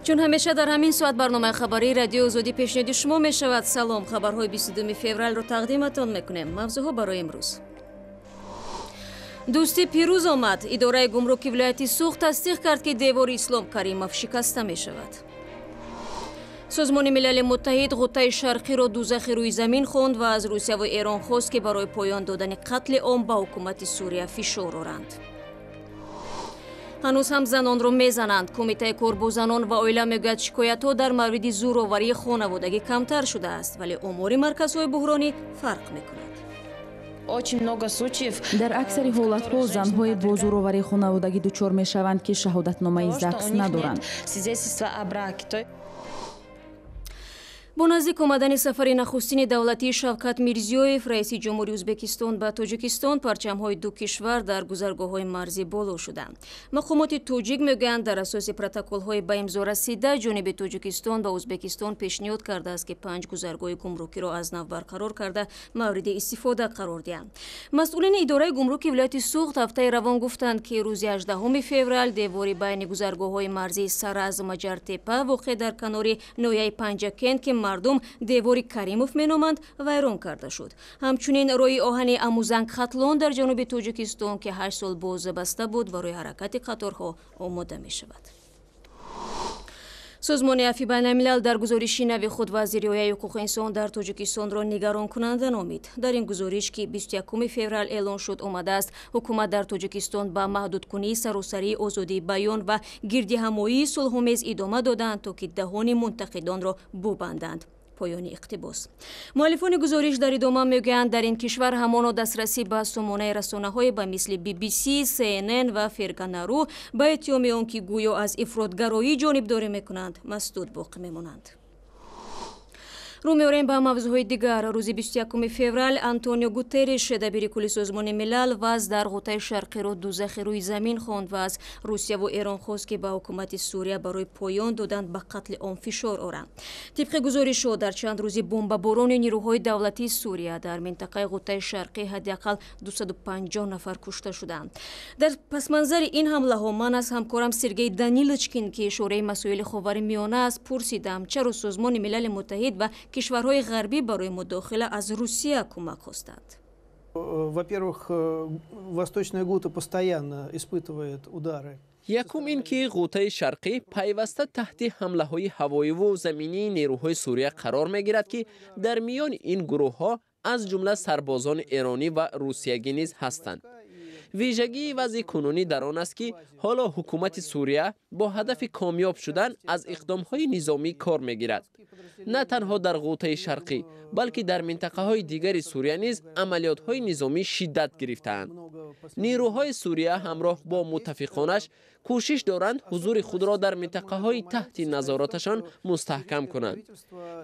چون همیشه در همین ساعت برنامه خبری رادیو آزادی پیشنهاد شما میشود. سلام، خبرهای 22 فوریه رو تقدیمتان میکنیم. موضوعها برای امروز: دوستی پیروز آمد. اداره گمرکی ولایت سوخت تصدیق کرد که دیواری اسلام کریمов شکسته میشود. سازمان ملل متحد غوطای شرقیرو دوزخ روی زمین خواند و از روسیه و ایران خواست که برای پایان دادن قتل عام به حکومت سوریه فشار آورند. هنوز هم زنان رو میزنند. کمیته کار زنان و اویلا میگوید شکایت‌ها در مورد زورآوری خانوادگی کمتر شده است، ولی آمار مرکزهای بحرانی فرق میکند. در اکثر حالت‌ها زن‌های با زورآوری خانوادگی دچار میشوند که شهادتنامه زکس ندارند. با نزدیک آمدن سفر نخستین دولتی شوکت میرزیویف رئیس جمهوری ازبکستان به تاجیکستان، پرچم‌های دو کشور در گذرگاه‌های مرزی بالا شدند. مقامات تاجیک میگویند در اساس پروتکل‌های به امضا رسیده، جانب تاجیکستان به ازبکستان پیشنهاد کرده است که 5 گذرگاه گمرکی را از نو برقرار کرده مورد استفاده قرار دهند. مسئولین اداره گمرکی ولایت سوغد هفته روان گفتند که روز 18 فوریه دیواری بین گذرگاه‌های مرزی سر از مجرتپه واقع در کنار نویه پنجکند که مردم دیواری کریمов مینامند ویران کرده شد. همچنین روی آهن اموزنگ خطلان در جنوب تاجیکستان که 8 سال باز بسته بود و روی حرکت قطارها آماده می شود. سازمان افی байналмилал در گزارشی نوی خود وزیری حقوق انسان در تاجیکستان را نگران کننده نامید. در این گزارش که 21 فوریه اعلان شد آمده است حکومت در تاجیکستان به محدودکنی سراسری آزادی بیان و گردهمایی صلح‌آمیز ادامه دادند تا که دهان منتقدان را ببندند. پایان اقتباس. مؤلفان گزارش در ادامه میگویند در این کشور همانا دسترسی به سامانه رسانه‌های به مثل BBC، CNN و فرگانارو به اتهام آنکه گویا از افراطگرایی جانبداری میکنند مسدود باقی میمانند. رو می‌آوریم به موضوعهای دیگر. روز 21 فوریه آنتونیو گوترش دبیر کل سازمان ملل وضع در غوطه شرقیرو دوزخ روی زمین خواند و از روسیه و ایران خواست که به حکومت سوریه برای پایان دادن به قتل عام فشار آورند. طبق گزارش در چند روزی بمباران نیروهای دولتی سوریه در منطقه غوطه شرقی حداقل 250 نفر کشته شدند. در پس منظر این حمله ها من از همکارم سرگئی دانیلچکین که شورای مسائل خاورمیانه است پرسیدم چرا سازمان ملل متحد و کشورهای غربی برای مداخله از روسیه کمک خواستند. Во-первых, Восточная Гута постоянно испытывает удары. یکم این که غوطه شرقی پیوسته تحت حمله های هوایی و زمینی نیروهای سوریه قرار می گیرد که در میان این گروه ها از جمله سربازان ایرانی و روسیگی نیز هستند. ویژگی وضع کنونی در آن است که حالا حکومت سوریه با هدف کامیاب شدن از اقدام‌های نظامی کار می‌گیرد. نه تنها در غوطه شرقی بلکه در منطقه های دیگر سوریه نیز عملیات‌های نظامی شدت گرفته‌اند. نیروهای سوریه همراه با متفقانش کوشش دارند حضور خود را در منطقه های تحت نظارتشان مستحکم کنند.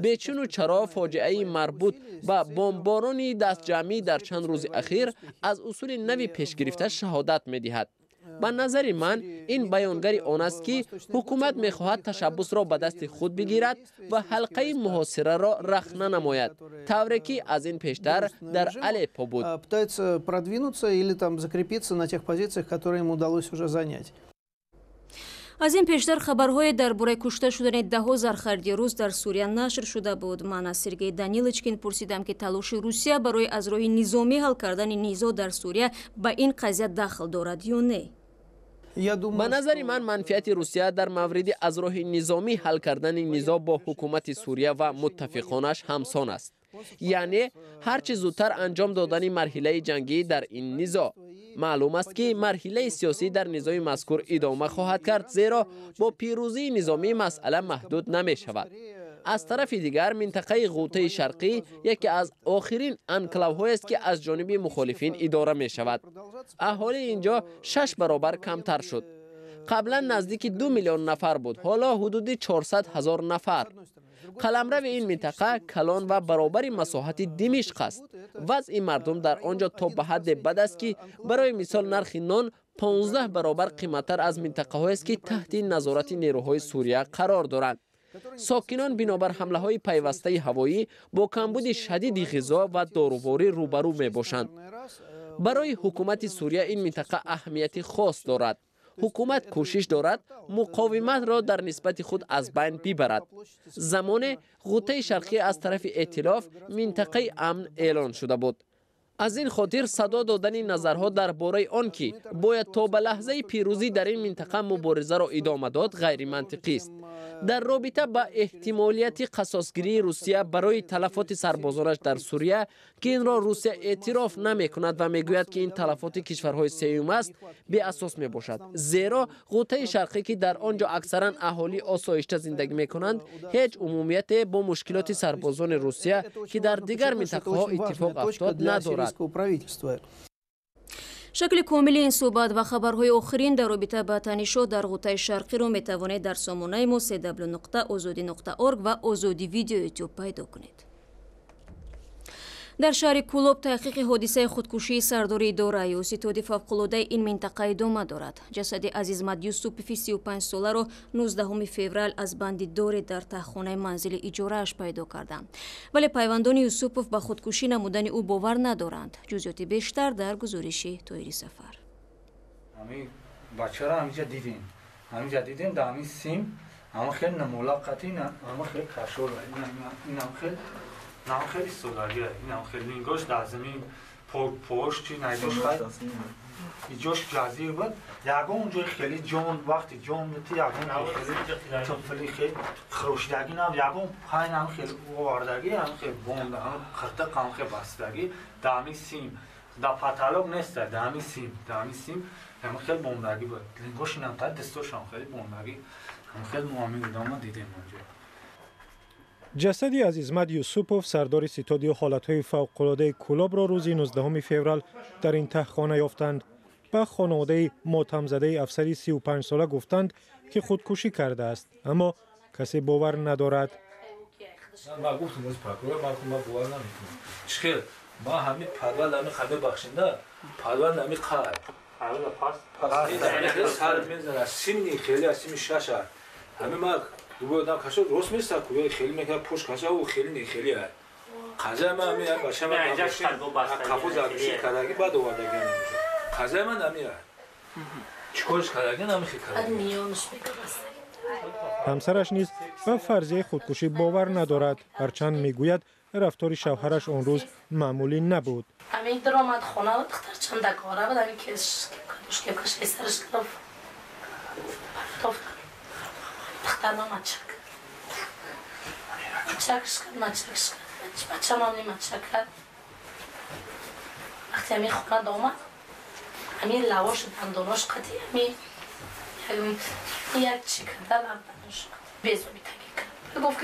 بیچون و چرا فاجعه مربوط به بمباران دست جمعی در چند روز اخیر از اصول نوی پیش گرفته شهادت می‌دهد. به نظر من این بیانگر آن است که حکومت می‌خواهد تشبث را به دست خود بگیرد و حلقه محاصره را رخنه نماید، طوری که از این پیشتر در الپو بود. از این پیشتر خبرهای درباره کشته شدن 10,000 خردی روز در سوریه نشر شده بود. من از سرگئی دانیلچکین پرسیدم که تلاش روسیه برای از راه نظامی حل کردن نیزا در سوریه به این قضیه دخل دارد یا نه. به نظر من منفعت روسیه در مورد از راه نظامی حل کردن نیزا با حکومت سوریه و متفقانش همسان است. یعنی هرچه زودتر انجام دادن مرحله جنگی در این نیزا. معلوم است که مرحله سیاسی در نیزای مذکور ادامه خواهد کرد، زیرا با پیروزی نظامی مسئله محدود نمی شود. از طرف دیگر منطقه غوطه شرقی یکی از آخرین انکلاو‌هایی است که از جانب مخالفین اداره می شود. اهالی اینجا 6 برابر کمتر شد. قبلا نزدیک 2 میلیون نفر بود، حالا حدود 400,000 نفر. قلمرو این منطقه کلان و برابر مساحت دمشق است. وضع مردم در آنجا تا به حد بد است که برای مثال نرخ نان 15 برابر قیمتتر از منطقه هایی است که تحت نظارت نیروهای سوریه قرار دارند. ساکنان بنابر حمله های پیوسته هوایی با کمبود شدید غذا و داروواری روبرو می باشند. برای حکومت سوریه این منطقه اهمیت خاص دارد. حکومت کوشش دارد مقاومت را در نسبت خود از بین ببرد. زمان غوطه شرقی از طرف ائتلاف منطقه امن اعلان شده بود. از این خاطر صدا دادن نظرها درباره آن که باید تا به لحظه پیروزی در این منطقه مبارزه را ادامه داد غیر منطقی است. در رابطه با احتمالیت قصاصگیری روسیه برای تلفات سربازانش در سوریه که این را روسیه اعتراف نمی کند و میگوید که این تلفات کشورهای سوم است بی اساس می باشد، زیرا غوطه شرقی که در آنجا اکثرا اهالی آسایشته زندگی می کنند هیچ عمومیت با مشکلات سربازان روسیه که در دیگر منطقه ها اتفاق افتاد ندارد. شکل کامل این صحبت و خبرهای آخرین در رابطه با تنش‌ها در غوطه شرقی رو میتوانید در سامانه ما www.azodi.org و آزادی ویدیو یوتیوب پیدا کنید. در شهر کӯлоб تحقیق حادثه خودکشی سردار اداره و ستاد فوق‌العاده این منطقه ادامه دارد. جسد عزیزمد یوسوفی 35 ساله را 19 فوریه از بند دار در تهخانه منزل اجاره‌اش پیدا کردند. ولی پیوندان یوسوف به خودکشی نمودن او باور ندارند. جزئیات بیشتر در گزارش تاجیری سفر. همین بچه را همینجا دیدیم در همین سیم اما خیلی نمولاقتی نه اما خیلی کشور این هم خیلی سوداگیه این هم خیلی نگاش در زمین پشت چی نگاش خیلی اینجاش جزیر بود یکم اونجا خیلی جان وقتی جان بودی یکم خیلی خیلی خروشدگی نه یکم پایین هم خیلی واردگی هم خیلی بوند هم خطق هم خیلی بستگی در همین سیم در پتالوگ نیست در همین سیم هم خیلی بوندگی بود نگاش این هم تا دستاش هم خیلی بوندگی هم خیلی معامل ادامه دیدیم اونجا. جسد عزیزمد یوسوپوف سردار ستاد حالتهای فوق‌العاده کӯлоб را روز 19 فوریه در این تهخانه یافتند. به خانواده ماتم زده افسری 35 ساله گفتند که خودکشی کرده است، اما کسی باور ندارد. ما گفتم از پروکرور ما باور نمیکنم. چخیر ما همین پروا نمی خبر بخشنده پروا نمی قای. پس هر میزنه سیمی خیلی اسمی شاشه. همین ما دوباره کاشو روز میست کوی خیلی میگه پوش کاشو و خیلی خیلی است. قضا ما می باشه ما کافو زادوشی کردگی بعد اومده گیرم. قضا ما نمیاد. چیکارش کردگی نمیخواد کردگی. همسرش نیز به فرضیه خودکشی باور ندارد، هرچند میگوید رفتار شوهرش اون روز معمولی نبود. همین درآمد خونه و دختر چند کاره بود همین که کاش سرش کرد. دختر ما مچک بچه ما مچک کرد. وقتی همین خونه دامد همین لواش دنداناش قطعی همین یک چی کرده لردنش بیزومی تگی کرد. گفت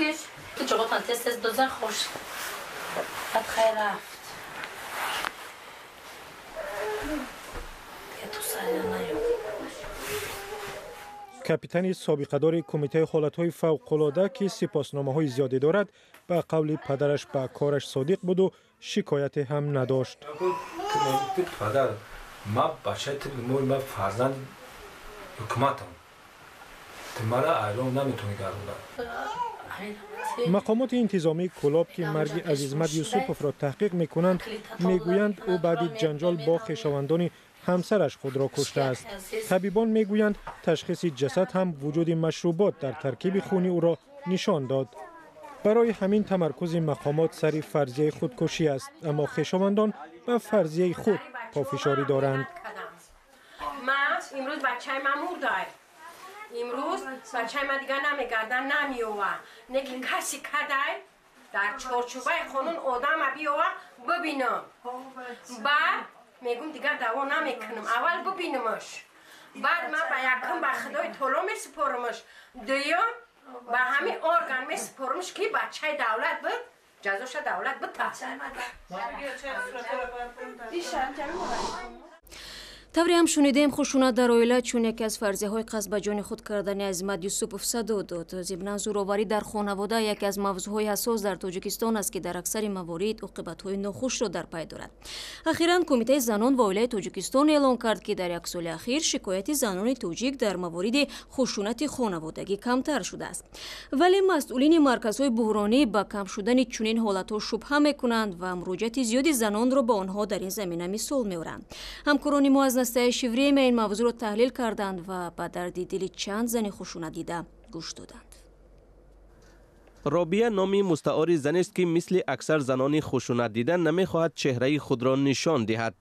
که چقدر من تست دۆزах خوش بعد خیر رفت دیگه تو سریع نیام. کاپیتان سابقه‌دار کمیته حالت‌های فوق‌العاده که سپاسنامه‌های زیادی دارد به قول پدرش به کارش صادق بود و شکایت هم نداشت. پدر ما بچه ما فرزند حکومتم مرا ایران نمیتونه گردوندن. مقامات انتظامی کӯлоб که مرگ عزیزمد یوسوپوف را تحقیق میکنند میگویند او بعد جنجال با خویشاوندان همسرش خود را کشته است. طبیبان میگویند تشخیص جسد هم وجود مشروبات در ترکیب خونی او را نشان داد. برای همین تمرکز مقامات سر فرضیه خودکشی است، اما خویشاوندان به فرضیه خود پافشاری دارند. من امروز بچه من مرده. امروز بچه من دیگه نمیگردن نمیوه. نگی کسی کرده در چارچوبه خانون آدم بیوه ببینم. بعد میگم دیگه دوا نمیکنم. اول ببینمش. بعد من به یکم به خدای طلا میسپارمش. دویم به همین ارگان میسپارمش که بچه دولت بود. جزاش دولت بود. طوری هم شنیدیم خشونت در عائله چون یکی از فرضیه‌های قصد به جان خود کردن عزیزمد یوسوپوف صدا داد. ضمن زورآوری در خانواده یکی از موضوعهای حساس در تاجیکستان است که در اکثر موارد عاقبت‌های ناخوش را در پی دارد. اخیراً کمیته زنان و عائله تاجیکستان اعلام کرد که در یک سال اخیر شکایت زنان تاجیک در موارد خشونت خانوادگی کمتر شده است. ولی مسئولین مرکزهای بحرانی با کم شدن چنین حالت‌ها شبهه می‌کنند و مراجعت زیادی زنان را با آنها در این زمینه مثال می‌آورند. همکاران ما از شکسته شیوری این موضوع را تحلیل کردند و به درد دل چند زن خشونت دیده گوش دادند. رابیه نامی مستعار زن است که مثل اکثر زنان خشونت دیده نمیخواهد چهره خود را نشان دهد.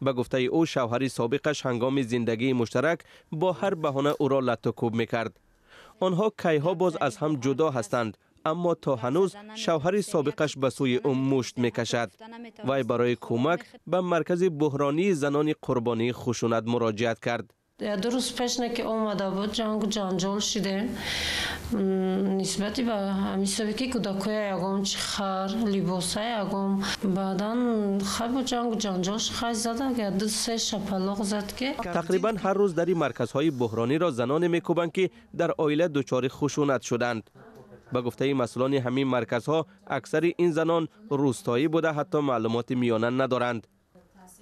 به گفته او شوهر سابقش هنگام زندگی مشترک با هر بهانه او را لط و کوب میکرد. آنها کیها باز از هم جدا هستند، اما تا هنوز شوهر سابقش به سوی او مشت میکشد. وی برای کمک به مرکز بحرانی زنان قربانی خشونت مراجعت کرد. دو روز پیش که اومده بود جنگ و جنجال شده نسبتی به همیشه که کودکای یکم چخر لباسای یکم بعدن خب جنگ و جنجالش خیلی زده که دو سه شپلاق زد که تقریبا هر روز در مرکزهای بحرانی را زنان میکوبند که در عائله دچار خشونت شدند. به گفته مسئولان همین مرکزها اکثر این زنان روستایی بوده، حتی معلومات میانه ندارند.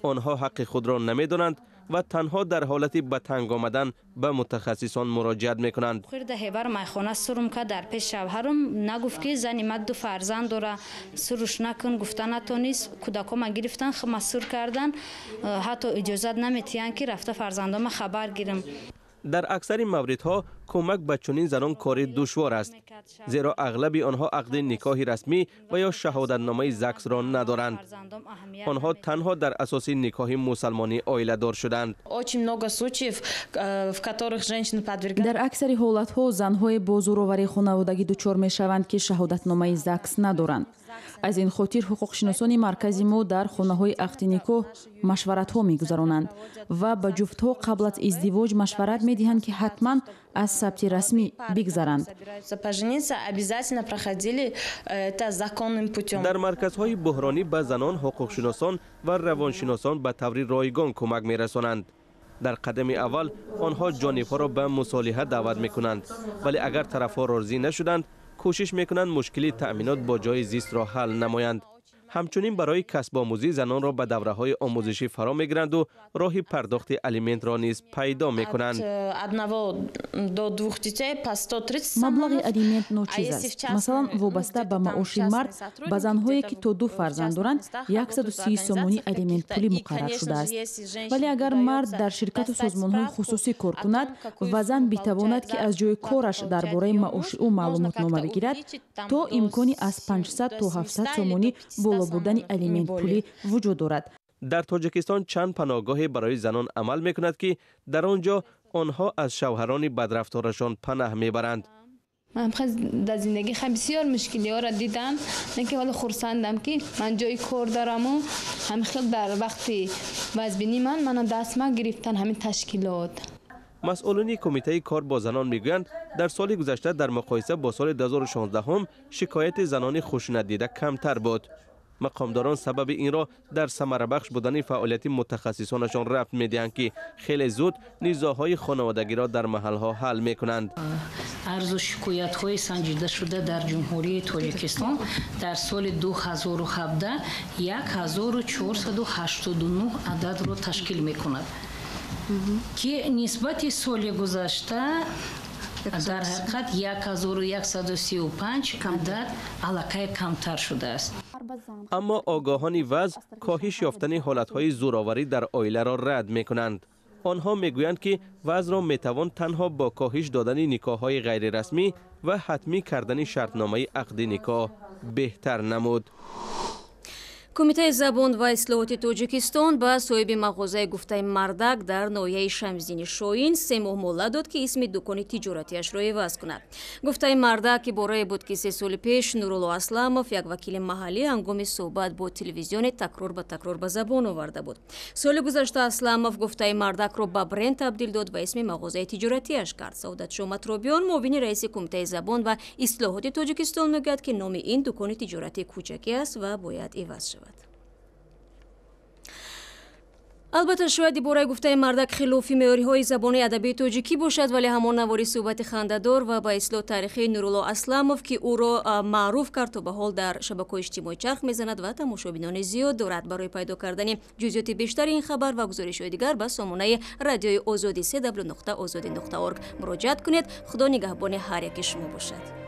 آنها حق خود را نمیدانند و تنها در حالت به تنگ آمدن به متخصصان مراجعت میکنند. خیر دهبر میخونه سرم که در پیش شوهرم نگفت که زنی من دو فرزند داره سرش نکن گفتن نتونست کودکام گرفتن مسور کردن حتی اجازت نمیتیان که رفته فرزندام خبر گیرم. در اکثر موردها کمک به چنین زنان کار دشوار است، زیرا اغلب آنها عقد نکاح رسمی و یا شهادتنامه زکس را ندارند. آنها تنها در اساس نکاح مسلمانی عائله دار شدند. در اکثر حالتها زنهای با زورآوری خانوادگی دچار میشوند که شهادتنامه زکس ندارند. از این خاطر حقوقشناسان مرکزی ما در خانه‌های عقد نکاح مشورت‌ها می‌گذرانند و به جفت‌ها قبل از ازدواج مشورت می‌دهند که حتما از ثبت رسمی بگذرند. در مرکزهای بحرانی به زنان حقوقشناسان و روانشناسان به طور رایگان کمک می‌رسانند. در قدم اول آنها جانب‌ها را به مصالحه دعوت می‌کنند، ولی اگر طرف‌ها راضی نشدند کوشش میکنند مشکلی تأمینات با جای زیست را حل نمایند. همچنین برای کسب آموزی زنان را به دوره‌های آموزشی فرا میگیرند و راه پرداخت الیمنت را نیز پیدا میکنند. مبلغ الیمنت ناچیز است. مثلا وابسته به معاش مرد به زنهایی که تا 2 فرزند دارند 130 سومونی الیمنت پولی مقرر شده است. ولی اگر مرد در شرکت و سازمان‌های خصوصی کار کند و زن بتواند که از جای کارش درباره معاش او معلومات نامه بگیرد، تا امکانی از 500 تا 700 سومونی بالا بردن الیمنت پولی وجود دارد. در تاجیکستان چند پناهگاه برای زنان عمل میکند که در آنجا آنها از شوهران بدرفتارشان پناه میبرند. من در زندگی خیلی بسیار مشکلی ها را دیدم، که حالا خرسندم که من جای کار دارم و هم خیلی در وقتی وزبینی من دست ما گرفتن همین تشکیلات. مسئولان کمیته کار با زنان میگویند در سال گذشته در مقایسه با سال 2016 هم شکایت زنان خشونت دیده کمتر بود. مقامداران سبب این را در ثمره بخش بودن فعالیت متخصصانشان ربط میدهند که خیلی زود نزاع‌های خانوادگی را در محل‌ها حل میکنند. عرض و شکایت‌های سنجیده شده در جمهوری تاجیکستان در سال 2017 1489 عدد را تشکیل میکند که نسبت سال گذشته در حقیقت 1135 عدد علاقه کمتر شده است. اما آگاهان وضع کاهش یافتن حالتهای زورآوری در عائله را رد میکنند. آنها میگویند که وضع را میتوان تنها با کاهش دادن نکاح‌های غیر رسمی و حتمی کردن شرطنامه عقد نکاح بهتر نمود. کمیته زبان و اصلاحات تاجیکستان با صاحب مغازه گفته مردک در ناحیه شمزین شاهین 3 ماه مهلت داد که اسم دکان تجارتیش را عوض کند. گفته مردک برای بود که 3 سال پیش نورالله اسلامов یک وکیل محلی هنگام صحبت با تلویزیون تکرار به زبان آورده بود. سال گذشته اسلامов گفته مردک را به برند تبدیل داد و اسم مغازه تجارتیش کرد. سعادت شامت رابیان معاون رئیس کمیته زبان و اصلاحات تاجیکستان میگوید که نام این دکان تجارتی کوچکی است و باید عوض شود. البته شاید برای گفته مردک خلاف معیارهای زبان ادبی تاجیکی باشد، ولی همان نواری صحبت خنده‌دار و با اصلاح تاریخی نورالله اسلامов که او را معروف کرد تا به حال در شبکه‌های اجتماعی چرخ میزند و تماشابینان زیاد دارد. برای پیدا کردن جزئیات بیشتر این خبر و گزارش‌های دیگر به سامانه رادیوی آزادی www.azadi.org مراجعه کنید. خدا نگهبان هر یک شما باشد.